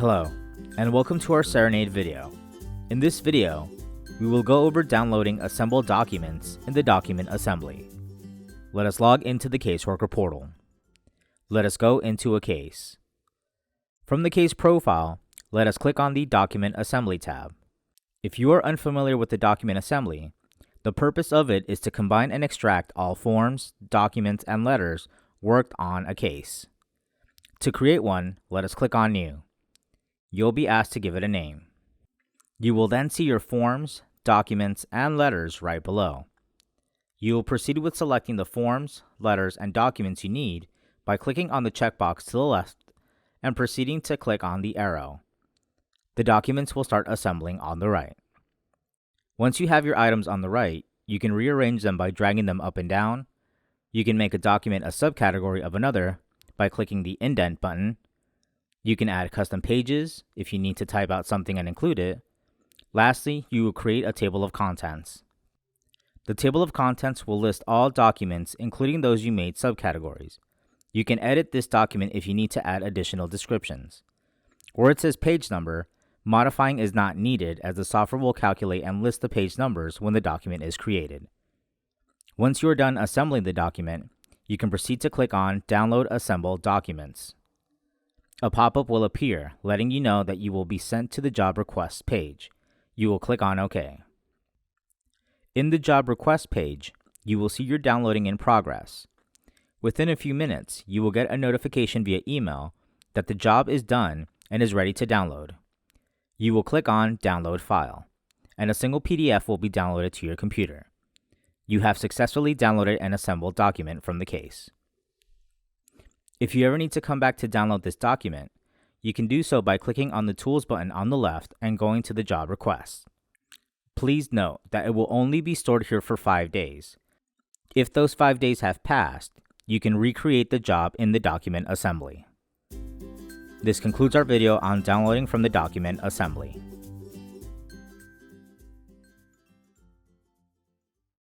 Hello, and welcome to our Cerenade video. In this video, we will go over downloading assembled documents in the document assembly. Let us log into the caseworker portal. Let us go into a case. From the case profile, let us click on the Document Assembly tab. If you are unfamiliar with the document assembly, the purpose of it is to combine and extract all forms, documents, and letters worked on a case. To create one, let us click on New. You'll be asked to give it a name. You will then see your forms, documents, and letters right below. You will proceed with selecting the forms, letters, and documents you need by clicking on the checkbox to the left and proceeding to click on the arrow. The documents will start assembling on the right. Once you have your items on the right, you can rearrange them by dragging them up and down. You can make a document a subcategory of another by clicking the indent button. You can add custom pages if you need to type out something and include it. Lastly, you will create a table of contents. The table of contents will list all documents, including those you made subcategories. You can edit this document if you need to add additional descriptions. Where it says page number, modifying is not needed as the software will calculate and list the page numbers when the document is created. Once you are done assembling the document, you can proceed to click on Download Assemble Documents. A pop-up will appear, letting you know that you will be sent to the Job Requests page. You will click on OK. In the Job Request page, you will see your downloading in progress. Within a few minutes, you will get a notification via email that the job is done and is ready to download. You will click on Download File, and a single PDF will be downloaded to your computer. You have successfully downloaded an assembled document from the case. If you ever need to come back to download this document, you can do so by clicking on the Tools button on the left and going to the Job Request. Please note that it will only be stored here for 5 days. If those 5 days have passed, you can recreate the job in the document assembly. This concludes our video on downloading from the document assembly.